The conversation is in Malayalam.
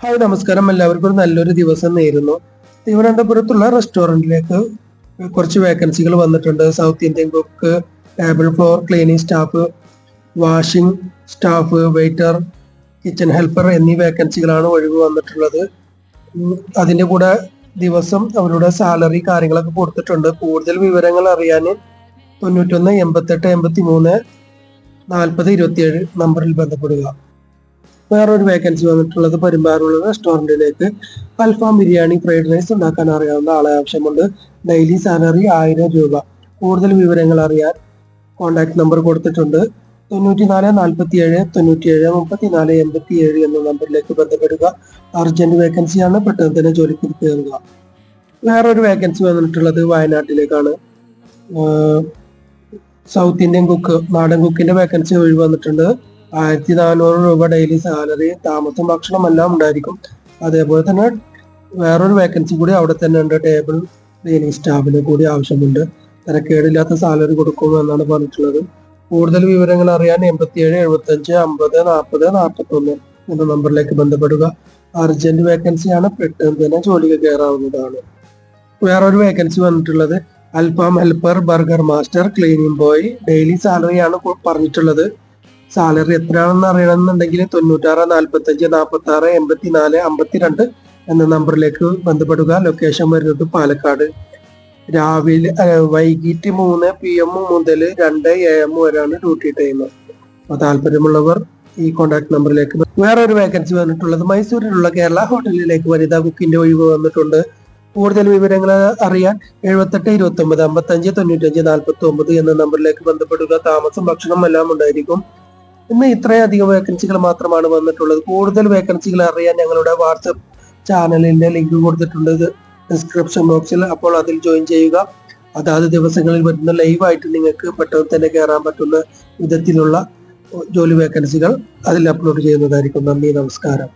ഹായ് നമസ്കാരം, എല്ലാവർക്കും നല്ലൊരു ദിവസം നേരുന്നു. തിരുവനന്തപുരത്തുള്ള റെസ്റ്റോറൻറ്റിലേക്ക് കുറച്ച് വേക്കൻസികൾ വന്നിട്ടുണ്ട്. South Indian cook, table floor cleaning staff, washing staff, waiter, kitchen helper എന്നീ വേക്കൻസികളാണ് ഒഴിവ് വന്നിട്ടുള്ളത്. അതിൻ്റെ കൂടെ ദിവസം അവരുടെ സാലറി കാര്യങ്ങളൊക്കെ കൊടുത്തിട്ടുണ്ട്. കൂടുതൽ വിവരങ്ങൾ അറിയാൻ 91 88 83 40 27 നമ്പറിൽ ബന്ധപ്പെടുക. വേറൊരു വേക്കൻസി വന്നിട്ടുള്ളത് പെരുമ്പാറുള്ള റെസ്റ്റോറൻറ്റിലേക്ക് അൽഫാം ബിരിയാണി, ഫ്രൈഡ് റൈസ് ഉണ്ടാക്കാൻ അറിയാവുന്ന ആളെ ആവശ്യമുണ്ട്. ഡെയിലി സാലറി 1000 രൂപ. കൂടുതൽ വിവരങ്ങൾ അറിയാൻ കോൺടാക്ട് നമ്പർ കൊടുത്തിട്ടുണ്ട്. 94 47 97 34 87 എന്ന നമ്പറിലേക്ക് ബന്ധപ്പെടുക. അർജന്റ് വേക്കൻസിയാണ്, പെട്ടെന്ന് തന്നെ ജോലിക്ക് കയറുക. വേറൊരു വേക്കൻസി വന്നിട്ടുള്ളത് വയനാട്ടിലേക്കാണ്. സൗത്ത് ഇന്ത്യൻ കുക്ക്, നാടൻ കുക്കിന്റെ വേക്കൻസി ഒഴിവ് വന്നിട്ടുണ്ട്. 1400 രൂപ ഡെയിലി സാലറി, താമസം ഭക്ഷണം എല്ലാം ഉണ്ടായിരിക്കും. അതേപോലെ തന്നെ വേറൊരു വേക്കൻസി കൂടി അവിടെ തന്നെ ഉണ്ട്. ടേബിൾ ക്ലീനിങ് സ്റ്റാഫിന് കൂടി ആവശ്യമുണ്ട്. തിരക്കേടില്ലാത്ത സാലറി കൊടുക്കുമെന്നാണ് പറഞ്ഞിട്ടുള്ളത്. കൂടുതൽ വിവരങ്ങൾ അറിയാൻ 87 75 50 40 41 എന്ന നമ്പറിലേക്ക് ബന്ധപ്പെടുക. അർജന്റ് വേക്കൻസിയാണ്, പെട്ടെന്ന് തന്നെ ജോലിക്ക് കയറാവുന്നതാണ്. വേറൊരു വേക്കൻസി വന്നിട്ടുള്ളത് അൽഫാം helper, burger master, cleaning boy. Daily സാലറിയാണ് പറഞ്ഞിട്ടുള്ളത്. സാലറി എത്രയാണെന്ന് അറിയണമെന്നുണ്ടെങ്കിൽ 96 45 46 84 52 എന്ന നമ്പറിലേക്ക് ബന്ധപ്പെടുക. ലൊക്കേഷൻ വരുന്നത് പാലക്കാട്. വൈകിട്ട് 3 PM മുതൽ 2 AM വരെയാണ് ഡ്യൂട്ടി ടൈം. അപ്പോൾ താല്പര്യമുള്ളവർ ഈ കോൺടാക്ട് നമ്പറിലേക്ക്. വേറൊരു വേക്കൻസി വന്നിട്ടുള്ളത് മൈസൂരിലുള്ള കേരള ഹോട്ടലിലേക്ക് വനിതാ കുക്കിന്റെ ഒഴിവ് വന്നിട്ടുണ്ട്. കൂടുതൽ വിവരങ്ങൾ അറിയാൻ 78 29 55 95 49 എന്ന നമ്പറിലേക്ക് ബന്ധപ്പെടുക. താമസം ഭക്ഷണം എല്ലാം ഉണ്ടായിരിക്കും. ഇന്ന് ഇത്രയധികം വേക്കൻസികൾ മാത്രമാണ് വന്നിട്ടുള്ളത്. കൂടുതൽ വേക്കൻസികൾ അറിയാൻ ഞങ്ങളുടെ വാട്സപ്പ് ചാനലിന്റെ ലിങ്ക് കൊടുത്തിട്ടുണ്ട് ഡിസ്ക്രിപ്ഷൻ ബോക്സിൽ. അപ്പോൾ അതിൽ ജോയിൻ ചെയ്യുക. അതാത് ദിവസങ്ങളിൽ വരുന്ന ലൈവായിട്ട് നിങ്ങൾക്ക് പെട്ടെന്ന് തന്നെ കയറാൻ പറ്റുന്ന വിധത്തിലുള്ള ജോലി വേക്കൻസികൾ അതിൽ അപ്ലോഡ് ചെയ്യുന്നതായിരിക്കും. നന്ദി, നമസ്കാരം.